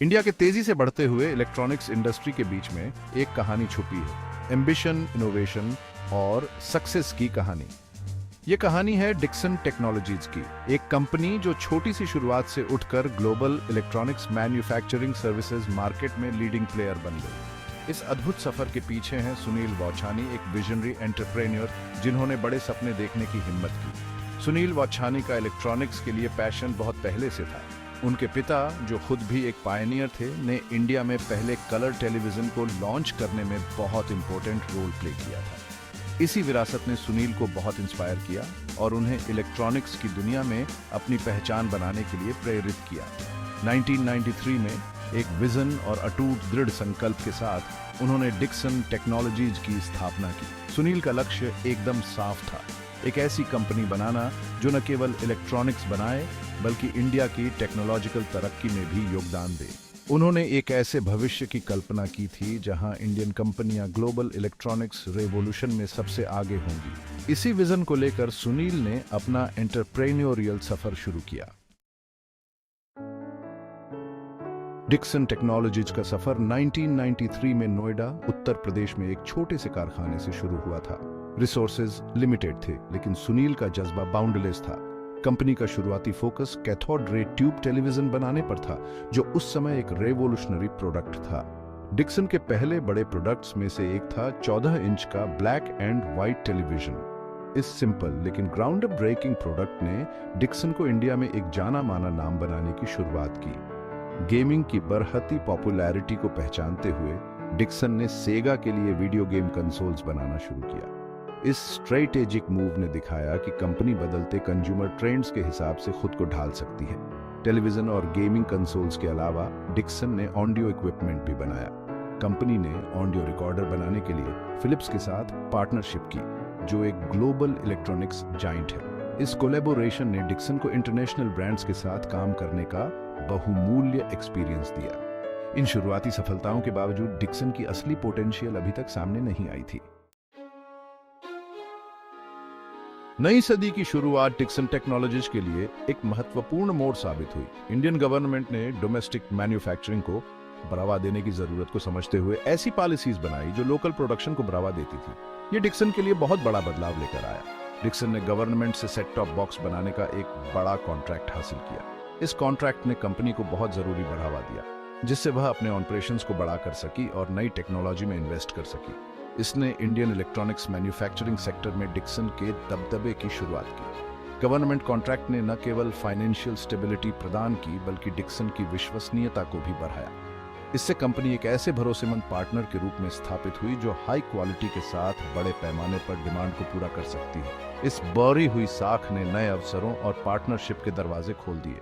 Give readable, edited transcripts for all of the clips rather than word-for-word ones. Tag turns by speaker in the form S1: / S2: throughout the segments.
S1: India के तेजी से बढ़ते हुए इलेक्ट्रॉनिक्स इंडस्ट्री के बीच में एक कहानी छुपी है, एम्बिशन, इनोवेशन और सक्सेस की कहानी। ये कहानी है डिक्सन टेक्नोलॉजीज की, एक कंपनी जो छोटी सी शुरुआत से उठकर global electronics manufacturing services market में लीडिंग प्लेयर बन गई। इस अद्भुत सफर के पीछे हैं सुनील वाछानी, एक विजनरी एंटरप्रेन्योर जिन्होंने बड़े सपने देखने की हिम्मत की। सुनील वाछानी का इलेक्ट्रॉनिक्स के लिए पैशन बहुत पहले से था। उनके पिता, जो खुद भी एक पायनियर थे, ने इंडिया में पहले कलर टेलीविजन को लॉन्च करने में बहुत इंपॉर्टेंट रोल प्ले किया था। इसी विरासत ने सुनील को बहुत इंस्पायर किया और उन्हें इलेक्ट्रॉनिक्स की दुनिया में अपनी पहचान बनाने के लिए प्रेरित किया। 1993 में एक विजन और अटूट दृढ़ संकल्प के साथ उन्होंने डिक्सन टेक्नोलॉजीज की स्थापना की। सुनील का लक्ष्य एकदम साफ था, एक ऐसी कंपनी बनाना जो न केवल इलेक्ट्रॉनिक्स बनाए बल्कि इंडिया की टेक्नोलॉजिकल तरक्की में भी योगदान दे। उन्होंने एक ऐसे भविष्य की कल्पना की थी जहां इंडियन कंपनियां ग्लोबल इलेक्ट्रॉनिक्स रेवोल्यूशन में सबसे आगे होंगी। इसी विजन को लेकर सुनील ने अपना एंटरप्रेन्योरियल सफर शुरू किया। डिक्सन टेक्नोलॉजीज का सफर 1993 में नोएडा, उत्तर प्रदेश में एक छोटे से कारखाने से शुरू हुआ था। रिसोर्सेज लिमिटेड थे, लेकिन सुनील का जज्बा बाउंडलेस था। कंपनी का शुरुआती focus cathode ray tube television बनाने पर था, जो उस समय एक रेवोल्यूशनरी प्रोडक्ट था। डिक्सन के पहले बड़े प्रोडक्ट्स में से एक था 14 इंच का ब्लैक एंड व्हाइट टेलीविजन। इस सिंपल लेकिन ग्राउंड अप ब्रेकिंग प्रोडक्ट ने डिक्सन को इंडिया में एक जाना माना नाम बनाने की शुरुआत की। गेमिंग की बढ़ती पॉपुलैरिटी को पहचानते हुए डिक्सन ने सेगा के लिए वीडियो गेम कंसोल्स बनाना शुरू किया। इस स्ट्रेटेजिक मूव ने दिखाया कि कंपनी बदलते कंज्यूमर ट्रेंड्स के हिसाब से खुद को ढाल सकती है। टेलीविजन और गेमिंग कंसोल्स के अलावा डिक्सन ने ऑडियो इक्विपमेंट भी बनाया। कंपनी ने ऑडियो रिकॉर्डर बनाने के लिए फिलिप्स के साथ पार्टनरशिप की, जो एक ग्लोबल इलेक्ट्रॉनिक्स जाइंट है। इस कोलैबोरेशन ने डिक्सन को इंटरनेशनल ब्रांड्स के साथ काम करने का बहुमूल्य एक्सपीरियंस दिया। इन शुरुआती सफलताओं के बावजूद डिक्सन की असली पोटेंशियल अभी तक सामने नहीं आई थी। नई सदी की शुरुआत डिक्सन टेक्नोलॉजीज के लिए एक महत्वपूर्ण मोड़ साबित हुई। इंडियन गवर्नमेंट ने डोमेस्टिक मैन्युफैक्चरिंग को बढ़ावा देने की जरूरत को समझते हुए ऐसी पॉलिसीज बनाई जो लोकल प्रोडक्शन को बढ़ावा देती थी। ये डिक्सन के लिए बहुत बड़ा बदलाव लेकर आया। डिक्सन ने गवर्नमेंट से सेट टॉप बॉक्स बनाने का एक बड़ा कॉन्ट्रैक्ट हासिल किया। इस कॉन्ट्रैक्ट ने कंपनी को बहुत जरूरी बढ़ावा दिया, जिससे वह अपने ऑपरेशंस को बड़ा कर सकी और नई टेक्नोलॉजी में इन्वेस्ट कर सकी। इसने इंडियन इलेक्ट्रॉनिक्स मैन्युफैक्चरिंग सेक्टर में डिक्सन के दबदबे की शुरुआत की। गवर्नमेंट कॉन्ट्रैक्ट ने न केवल फाइनेंशियल स्टेबिलिटी प्रदान की बल्कि डिक्सन की विश्वसनीयता को भी बढ़ाया। इससे कंपनी एक ऐसे भरोसेमंद पार्टनर के रूप में स्थापित हुई जो हाई क्वालिटी के साथ बड़े पैमाने पर डिमांड को पूरा कर सकती है। इस बढ़ी हुई साख ने नए अवसरों और पार्टनरशिप के दरवाजे खोल दिए।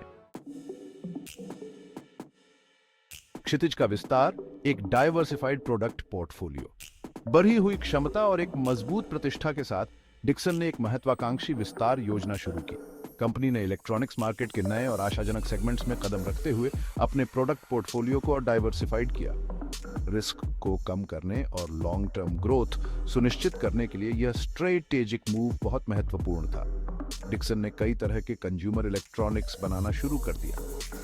S1: क्षितिज का विस्तार, एक डाइवर्सिफाइड प्रोडक्ट पोर्टफोलियो। बढ़ी हुई क्षमता और एक मजबूत प्रतिष्ठा के साथ डिक्सन ने एक महत्वाकांक्षी विस्तार योजना शुरू की। कंपनी ने इलेक्ट्रॉनिक्स मार्केट के नए और आशाजनक सेगमेंट्स में कदम रखते हुए अपने प्रोडक्ट पोर्टफोलियो को और डाइवर्सिफाइड किया। रिस्क को कम करने और लॉन्ग टर्म ग्रोथ सुनिश्चित करने के लिए यह स्ट्रेटेजिक मूव बहुत महत्वपूर्ण था। डिक्सन ने कई तरह के कंज्यूमर इलेक्ट्रॉनिक्स बनाना शुरू कर दिया,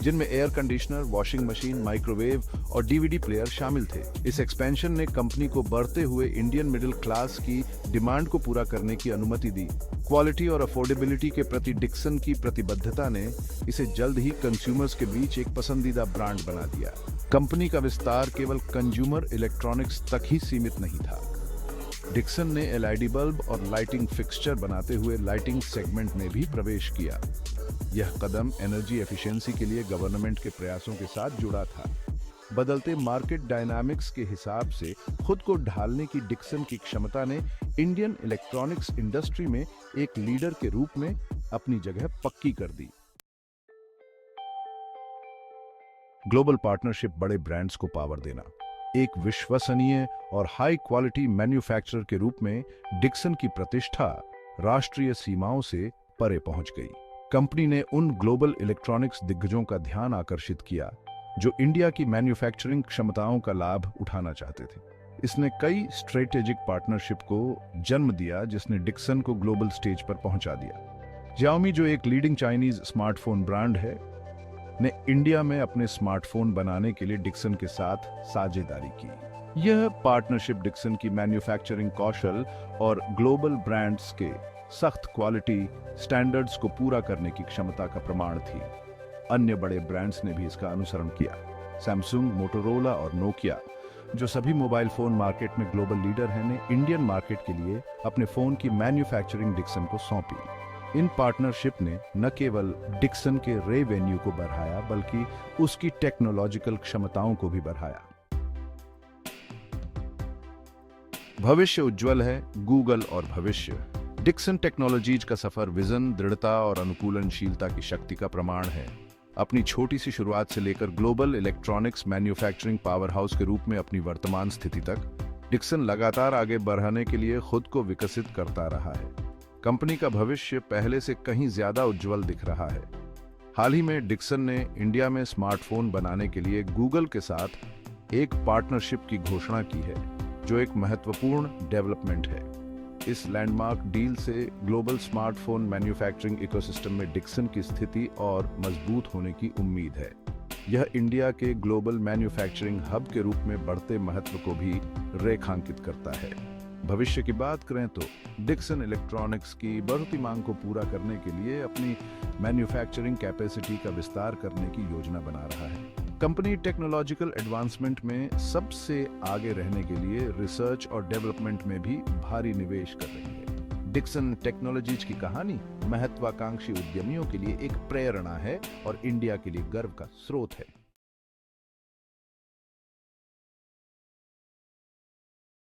S1: जिनमें air conditioner, washing machine, microwave और डीवीडी प्लेयर शामिल थे। इस एक्सपेंशन ने कंपनी को बढ़ते हुए इंडियन मिडिल क्लास की डिमांड को पूरा करने की अनुमति दी। क्वालिटी और अफोर्डेबिलिटी के प्रति डिक्सन की प्रतिबद्धता ने इसे जल्द ही कंज्यूमर्स के बीच एक पसंदीदा ब्रांड बना दिया। कंपनी का विस्तार केवल कंज्यूमर इलेक्ट्रॉनिक्स तक ही सीमित नहीं था। डिक्सन ने एलईडी बल्ब और लाइटिंग फिक्सचर बनाते हुए लाइटिंग सेगमेंट में भी प्रवेश किया। यह कदम एनर्जी एफिशिएंसी के लिए गवर्नमेंट के प्रयासों के साथ जुड़ा था। बदलते मार्केट डायनामिक्स के हिसाब से खुद को ढालने की डिक्सन की क्षमता ने इंडियन इलेक्ट्रॉनिक्स इंडस्ट्री में एक लीडर के रूप में अपनी जगह पक्की कर दी। ग्लोबल पार्टनरशिप, बड़े ब्रांड्स को पावर देना। एक विश्वसनीय और हाई क्वालिटी मैन्युफैक्चरर के रूप में डिक्सन की प्रतिष्ठा राष्ट्रीय सीमाओं से परे पहुंच गई। कंपनी ने उन ग्लोबल इलेक्ट्रॉनिक्स दिग्गजों का ध्यान आकर्षित किया जो इंडिया की मैन्युफैक्चरिंग क्षमताओं का लाभ उठाना चाहते थे। इसने कई स्ट्रेटेजिक पार्टनरशिप को जन्म दिया, जिसने डिक्सन को ग्लोबल स्टेज पर पहुंचा दिया। Xiaomi, जो एक लीडिंग चाइनीज स्मार्टफोन ब्रांड है, ने इंडिया में अपने स्मार्टफोन बनाने के लिए डिक्सन के साथ साझेदारी की। यह पार्टनरशिप डिक्सन की मैन्युफैक्चरिंग कौशल और ग्लोबल ब्रांड्स के सख्त क्वालिटी स्टैंडर्ड्स को पूरा करने की क्षमता का प्रमाण थी। अन्य बड़े ब्रांड्स ने भी इसका अनुसरण किया। सैमसंग, मोटोरोला और नोकिया, जो सभी मोबाइल फोन मार्केट में ग्लोबल लीडर हैं, ने इंडियन मार्केट के लिए अपने फोन की मैन्युफैक्चरिंग डिक्सन को सौंपी। इन पार्टनरशिप ने न केवल डिक्सन के रेवेन्यू को बढ़ाया बल्कि उसकी टेक्नोलॉजिकल क्षमताओं को भी बढ़ाया। भविष्य उज्जवल है। गूगल और भविष्य। डिक्सन टेक्नोलॉजीज का सफर विजन, दृढ़ता और अनुकूलनशीलता की शक्ति का प्रमाण है। अपनी छोटी सी शुरुआत से लेकर global electronics manufacturing power house के रूप में अपनी वर्तमान स्थिति तक, डिक्सन लगातार आगे बढ़ाने के लिए खुद को विकसित करता रहा है। कंपनी का भविष्य पहले से कहीं ज्यादा उज्जवल दिख रहा है। हाल ही में डिक्सन ने इंडिया में स्मार्टफोन बनाने के लिए गूगल के साथ एक पार्टनरशिप की घोषणा की है, जो एक महत्वपूर्ण डेवलपमेंट है। इस लैंडमार्क डील से ग्लोबल स्मार्टफोन मैन्युफैक्चरिंग इकोसिस्टम में डिक्सन की स्थिति और मजबूत होने की उम्मीद है। यह इंडिया के ग्लोबल मैन्युफैक्चरिंग हब के रूप में बढ़ते महत्व को भी रेखांकित करता है। भविष्य की बात करें तो डिक्सन इलेक्ट्रॉनिक्स की बढ़ती मांग को पूरा करने के लिए अपनी मैन्युफैक्चरिंग कैपेसिटी का विस्तार करने की योजना बना रहा है। कंपनी टेक्नोलॉजिकल एडवांसमेंट में सबसे आगे रहने के लिए रिसर्च और डेवलपमेंट में भी भारी निवेश कर रही है। डिक्सन टेक्नोलॉजीज की कहानी महत्वाकांक्षी उद्यमियों के लिए एक प्रेरणा है और इंडिया के लिए गर्व का स्रोत है।